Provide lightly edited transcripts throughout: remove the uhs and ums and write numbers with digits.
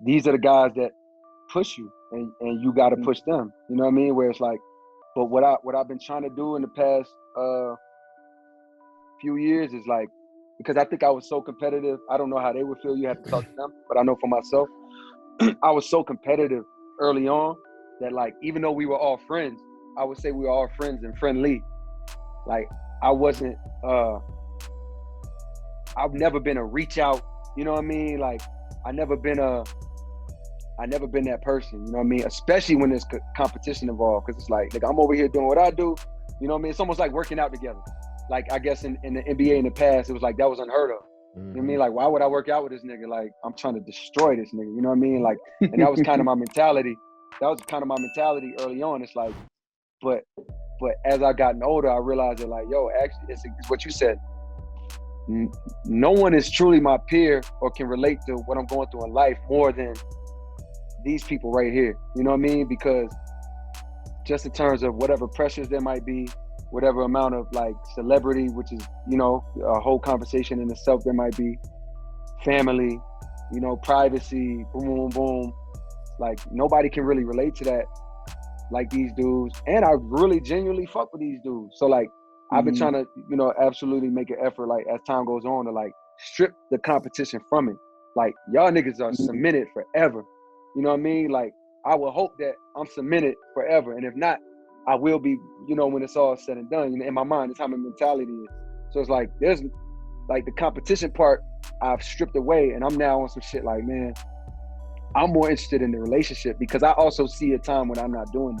these are the guys that push you, and you got to push them. You know what I mean? Where it's like, but what I've been trying to do in the past few years is like, because I think I was so competitive. I don't know how they would feel. You have to talk to them, but I know for myself, I was so competitive early on that like, even though we were all friends, I would say we were all friends and friendly. Like I wasn't, I've never been a reach out, you know what I mean? Like I never been that person, you know what I mean? Especially when there's competition involved, because it's like, nigga, I'm over here doing what I do, you know what I mean? It's almost like working out together. Like I guess in the NBA in the past, it was like that was unheard of. You know what I mean? Like, why would I work out with this nigga? Like, I'm trying to destroy this nigga, you know what I mean? Like, and that was kind of my mentality. That was kind of my mentality early on. It's like, but as I gotten older, I realized that like, yo, actually, it's what you said. No one is truly my peer or can relate to what I'm going through in life more than these people right here. You know what I mean? Because just in terms of whatever pressures there might be, whatever amount of like celebrity, which is, you know, a whole conversation in itself there might be, family, you know, privacy, boom, boom, boom. Like nobody can really relate to that like these dudes. And I really genuinely fuck with these dudes. So like, I've been trying to, you know, absolutely make an effort, like as time goes on, to like strip the competition from it. Like y'all niggas are cemented forever. You know what I mean? Like I would hope that I'm cemented forever. And if not, I will be, you know, when it's all said and done. You know, in my mind, it's how my mentality is. So it's like, there's like the competition part I've stripped away, and I'm now on some shit like, man, I'm more interested in the relationship, because I also see a time when I'm not doing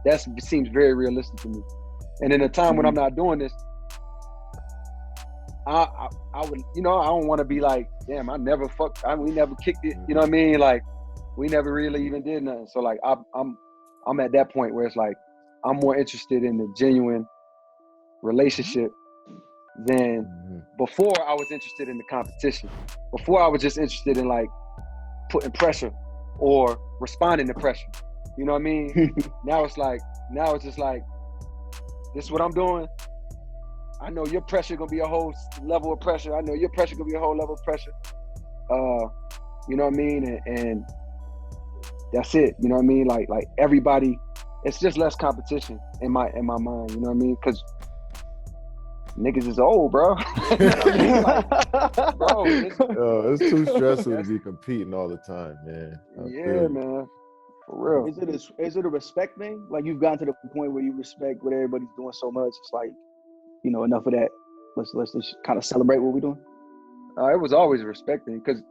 this. That seems very realistic to me. And in a time when I'm not doing this, I would, you know, I don't want to be like, damn, we never kicked it. You know what I mean? Like, we never really even did nothing. So like, I'm at that point where it's like, I'm more interested in the genuine relationship than before. I was interested in the competition. Before I was just interested in like putting pressure or responding to pressure. You know what I mean? Now it's just like, this is what I'm doing. I know your pressure gonna be a whole level of pressure. I know your pressure gonna be a whole level of pressure. You know what I mean? And that's it. You know what I mean? Like everybody, it's just less competition in my mind. You know what I mean? Because niggas is old, bro. You know what I mean? Like, bro, it's too stressful to be competing all the time, man. Yeah, man. For real. Is it a respect thing? Like you've gotten to the point where you respect what everybody's doing so much. It's like, you know, enough of that. Let's just kind of celebrate what we're doing. It was always respecting, because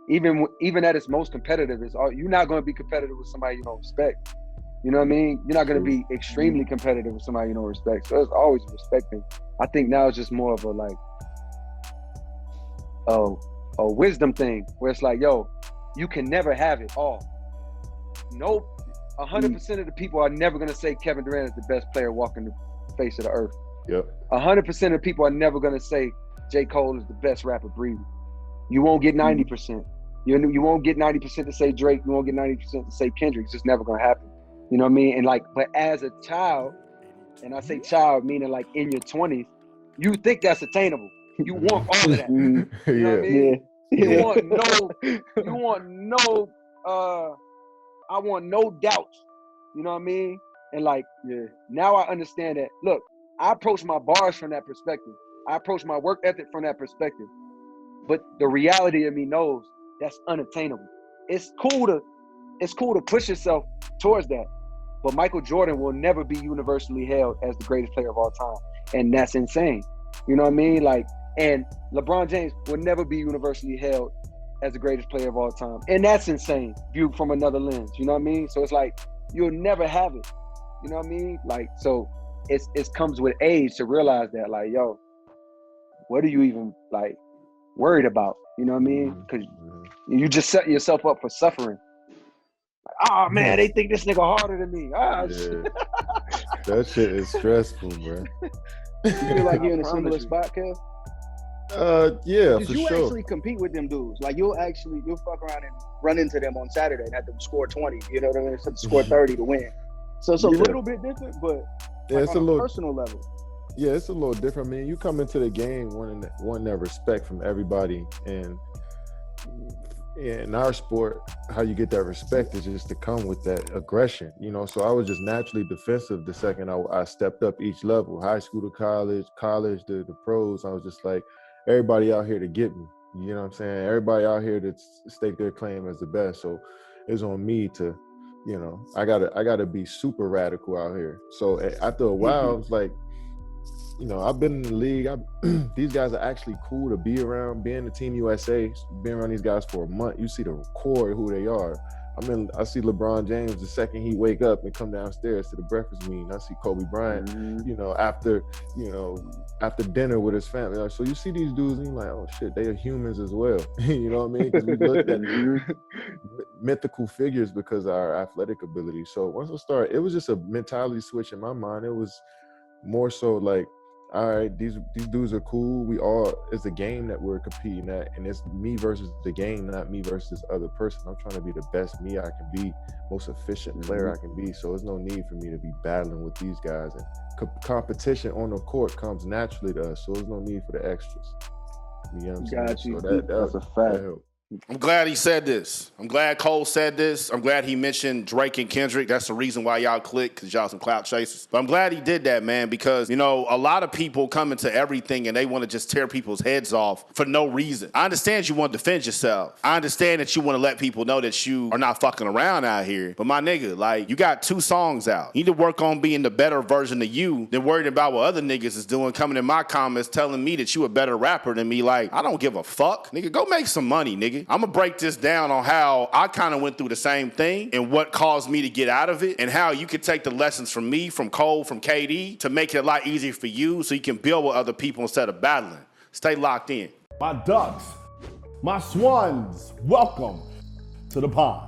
even at its most competitive, you're not going to be competitive with somebody you don't respect. You know what I mean? You're not going to be extremely competitive with somebody you don't respect. So it's always respecting. I think now it's just more of a like a wisdom thing, where it's like, yo, you can never have it all. No, 100% of the people are never going to say Kevin Durant is the best player walking the face of the earth. Yep. 100% of people are never going to say J. Cole is the best rapper breathing. You won't get 90%. You won't get 90% to say Drake. You won't get 90% to say Kendrick. It's just never going to happen. You know what I mean? And like, but as a child, and I say child meaning like in your 20s, you think that's attainable. You want all of that. You know what I mean? You want I want no doubts. You know what I mean? And like, now I understand that. Look, I approach my bars from that perspective. I approach my work ethic from that perspective. But the reality of me knows that's unattainable. It's cool to push yourself towards that. But Michael Jordan will never be universally held as the greatest player of all time. And that's insane. You know what I mean? Like, and LeBron James will never be universally held as the greatest player of all time. And that's insane, viewed from another lens. You know what I mean? So it's like, you'll never have it. You know what I mean? Like, so it comes with age to realize that, like, yo, what are you even like worried about? You know what I mean? Because you just set yourself up for suffering. Like, oh man, they think this nigga harder than me. Shit. That shit is stressful, bro. You feel like you're in a similar spot, Kev? Yeah, for Because you sure. actually compete with them dudes. Like you'll fuck around and run into them on Saturday and have them score 20. You know what I mean? So score 30 to win. So it's a little bit different, but it's on a personal level. Yeah, it's a little different. I mean, you come into the game wanting that respect from everybody, and in our sport, how you get that respect is just to come with that aggression, you know. So I was just naturally defensive the second I stepped up each level, high school to college to the pros. I was just like, everybody out here to get me. You know what I'm saying? Everybody out here to stake their claim as the best. So it's on me to, you know, I gotta be super radical out here. So after a while, I was like, you know, I've been in the league. These guys are actually cool to be around. Being the Team USA, being around these guys for a month, you see the core of who they are. I see LeBron James the second he wake up and come downstairs to the breakfast meeting. I see Kobe Bryant, you know, after dinner with his family. Like, so you see these dudes and you're like, oh shit, they are humans as well. You know what I mean? Because we looked at mythical figures because of our athletic ability. So once I started, it was just a mentality switch in my mind. It was more so like, all right, these dudes are cool. It's a game that we're competing at, and it's me versus the game, not me versus this other person. I'm trying to be the best me I can be, most efficient player I can be. So there's no need for me to be battling with these guys. And competition on the court comes naturally to us, so there's no need for the extras. You know what I'm saying? Got you. So That's a fact. I'm glad he said this. I'm glad Cole said this. I'm glad he mentioned Drake and Kendrick. That's the reason why y'all click, because y'all some clout chasers. But I'm glad he did that, man, because, you know, a lot of people come into everything and they want to just tear people's heads off for no reason. I understand you want to defend yourself. I understand that you want to let people know that you are not fucking around out here. But my nigga, like, you got 2 songs out. You need to work on being the better version of you than worrying about what other niggas is doing, coming in my comments telling me that you a better rapper than me. Like, I don't give a fuck. Nigga, go make some money, nigga. I'm gonna break this down on how I kind of went through the same thing and what caused me to get out of it, and how you could take the lessons from me, from Cole, from KD, to make it a lot easier for you so you can build with other people instead of battling. Stay locked in. My ducks, my swans, welcome to the pond.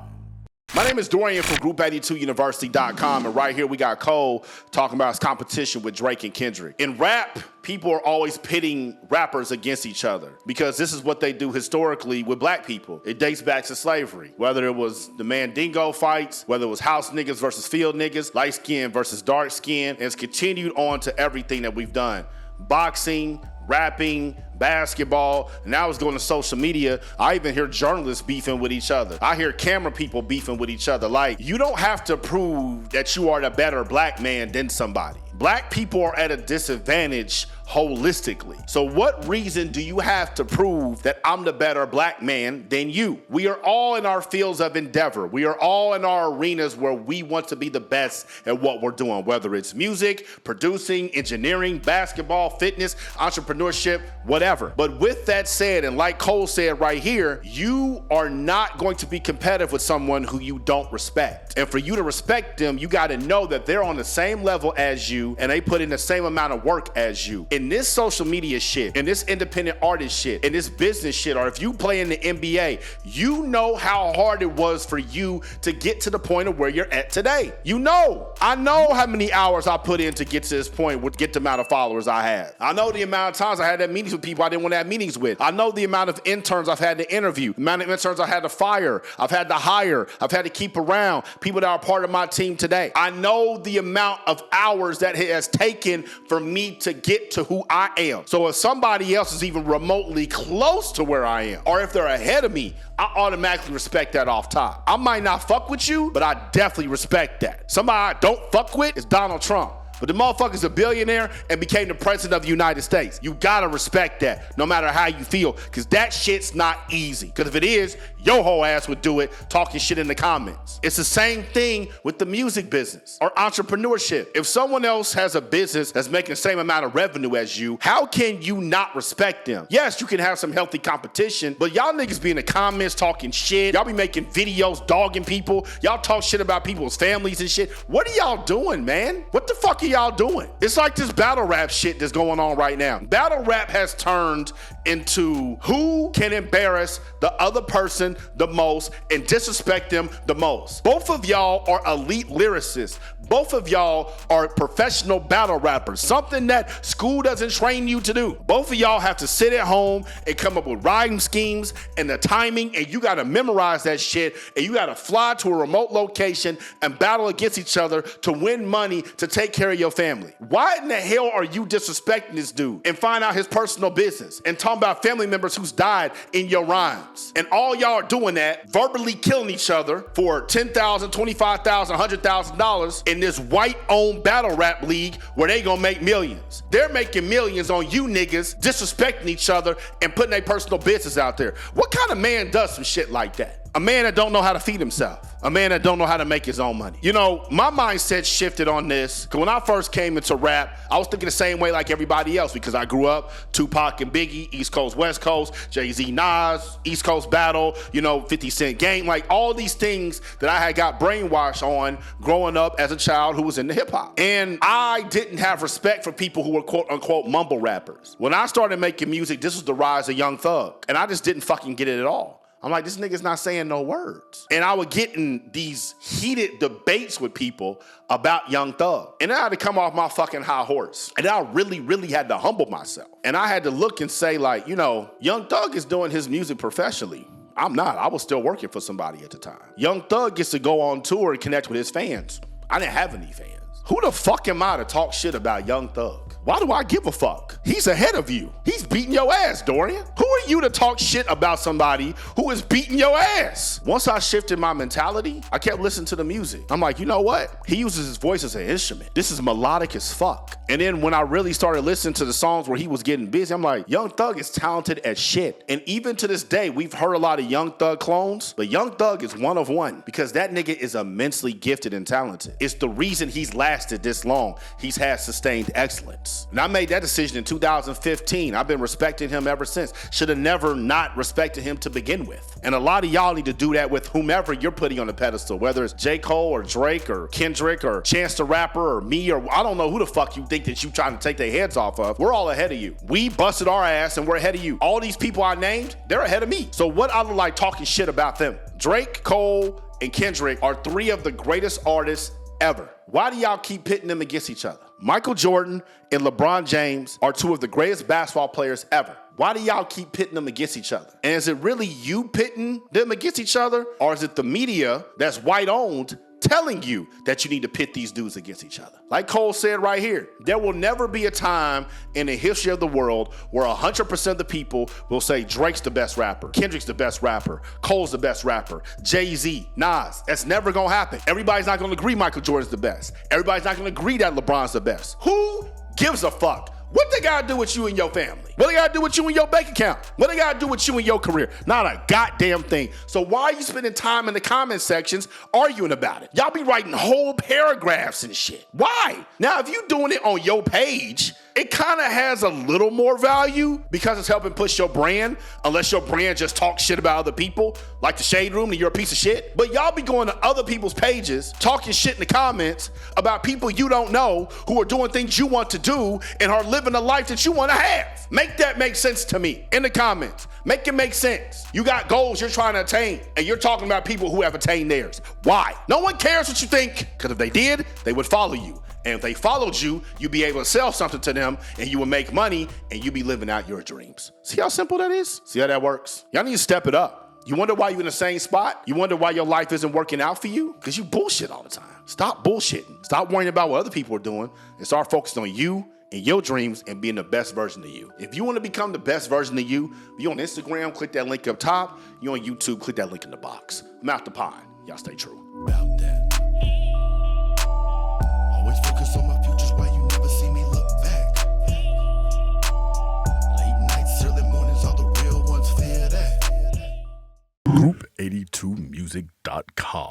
My name is Dorian from Group82University.com, and right here we got Cole talking about his competition with Drake and Kendrick. In rap, people are always pitting rappers against each other because this is what they do historically with black people. It dates back to slavery, whether it was the Mandingo fights, whether it was house niggas versus field niggas, light skin versus dark skin, and it's continued on to everything that we've done. Boxing, rapping, basketball, and now it's going to social media. I even hear journalists beefing with each other. I hear camera people beefing with each other. Like, you don't have to prove that you are the better black man than somebody. Black people are at a disadvantage holistically. So what reason do you have to prove that I'm the better black man than you? We are all in our fields of endeavor. We are all in our arenas where we want to be the best at what we're doing, whether it's music, producing, engineering, basketball, fitness, entrepreneurship, whatever. But with that said, and like Cole said right here, you are not going to be competitive with someone who you don't respect. And for you to respect them, you got to know that they're on the same level as you and they put in the same amount of work as you. In this social media shit, in this independent artist shit, in this business shit, or if you play in the NBA, you know how hard it was for you to get to the point of where you're at today. You know. I know how many hours I put in to get to this point, with get the amount of followers I have. I know the amount of times I had that meetings with people I didn't want to have meetings with. I know the amount of interns I've had to interview, the amount of interns I had to fire, I've had to hire, I've had to keep around, people that are part of my team today. I know the amount of hours that it has taken for me to get to who I am. So if somebody else is even remotely close to where I am, or if they're ahead of me, I automatically respect that off top. I might not fuck with you, but I definitely respect that. Somebody I don't fuck with is Donald Trump. But the motherfucker's a billionaire and became the president of the United States. You gotta respect that, no matter how you feel, because that shit's not easy. Because if it is, your whole ass would do it talking shit in the comments. It's the same thing with the music business or entrepreneurship. If someone else has a business that's making the same amount of revenue as you, how can you not respect them? Yes, you can have some healthy competition, but y'all niggas be in the comments talking shit. Y'all be making videos dogging people. Y'all talk shit about people's families and shit. What are y'all doing, man? What the fuck are y'all doing? It's like this battle rap shit that's going on right now. Battle rap has turned into who can embarrass the other person the most and disrespect them the most. Both of y'all are elite lyricists. Both of y'all are professional battle rappers, something that school doesn't train you to do. Both of y'all have to sit at home and come up with rhyme schemes and the timing, and you gotta memorize that shit, and you gotta fly to a remote location and battle against each other to win money to take care of your family. Why in the hell are you disrespecting this dude and find out his personal business and talk talking about family members who's died in your rhymes. And all y'all are doing that, verbally killing each other for $10,000, $25,000, $100,000 in this white-owned battle rap league where they gonna make millions. They're making millions on you niggas disrespecting each other and putting their personal business out there. What kind of man does some shit like that? A man that don't know how to feed himself. A man that don't know how to make his own money. You know, my mindset shifted on this. When I first came into rap, I was thinking the same way like everybody else because I grew up Tupac and Biggie, East Coast, West Coast, Jay-Z, Nas, East Coast battle, 50 Cent Game, like all these things that I had got brainwashed on growing up as a child who was into hip hop. And I didn't have respect for people who were quote unquote mumble rappers. When I started making music, this was the rise of Young Thug. And I just didn't fucking get it at all. I'm like, this nigga's not saying no words. And I would get in these heated debates with people about Young Thug. And I had to come off my fucking high horse. And I really, really had to humble myself. And I had to look and say like, Young Thug is doing his music professionally. I'm not. I was still working for somebody at the time. Young Thug gets to go on tour and connect with his fans. I didn't have any fans. Who the fuck am I to talk shit about Young Thug? Why do I give a fuck? He's ahead of you. He's beating your ass, Dorian. Who are you to talk shit about somebody who is beating your ass? Once I shifted my mentality, I kept listening to the music. I'm like, you know what? He uses his voice as an instrument. This is melodic as fuck. And then when I really started listening to the songs where he was getting busy, I'm like, Young Thug is talented as shit. And even to this day, we've heard a lot of Young Thug clones, but Young Thug is one of one because that nigga is immensely gifted and talented. It's the reason he's lasted this long. He's had sustained excellence. And I made that decision in 2015. I've been respecting him ever since. Should have never not respected him to begin with. And a lot of y'all need to do that with whomever you're putting on the pedestal, whether it's J. Cole or Drake or Kendrick or Chance the Rapper or me or I don't know who the fuck you think that you trying to take their heads off of. We're all ahead of you. We busted our ass and we're ahead of you. All these people I named, they're ahead of me. So what I look like talking shit about them? Drake, Cole, and Kendrick are three of the greatest artists ever. Why do y'all keep pitting them against each other? Michael Jordan and LeBron James are two of the greatest basketball players ever. Why do y'all keep pitting them against each other? And is it really you pitting them against each other? Or is it the media that's white owned telling you that you need to pit these dudes against each other? Like Cole said right here, there will never be a time in the history of the world where 100% of the people will say Drake's the best rapper, Kendrick's the best rapper, Cole's the best rapper, Jay-Z, Nas. That's never gonna happen. Everybody's not gonna agree Michael Jordan's the best. Everybody's not gonna agree that LeBron's the best. Who gives a fuck? What they gotta do with you and your family? What they gotta do with you and your bank account? What they gotta do with you and your career? Not a goddamn thing. So why are you spending time in the comment sections arguing about it? Y'all be writing whole paragraphs and shit. Why? Now, if you doing it on your page, it kind of has a little more value because it's helping push your brand, unless your brand just talks shit about other people, like the Shade Room, and you're a piece of shit. But y'all be going to other people's pages, talking shit in the comments about people you don't know who are doing things you want to do and are living a life that you want to have. Make that make sense to me in the comments. Make it make sense. You got goals you're trying to attain, and you're talking about people who have attained theirs. Why? No one cares what you think, because if they did, they would follow you. And if they followed you, you'd be able to sell something to them and you would make money and you'd be living out your dreams. See how simple that is? See how that works? Y'all need to step it up. You wonder why you're in the same spot? You wonder why your life isn't working out for you? Because you bullshit all the time. Stop bullshitting. Stop worrying about what other people are doing and start focusing on you and your dreams and being the best version of you. If you want to become the best version of you, be on Instagram, click that link up top. You on YouTube, click that link in the box. I'm out the pod. Y'all stay true. About that. Always focus on my futures while you never see me look back. Late nights, early mornings, all the real ones fear that. Group82music.com.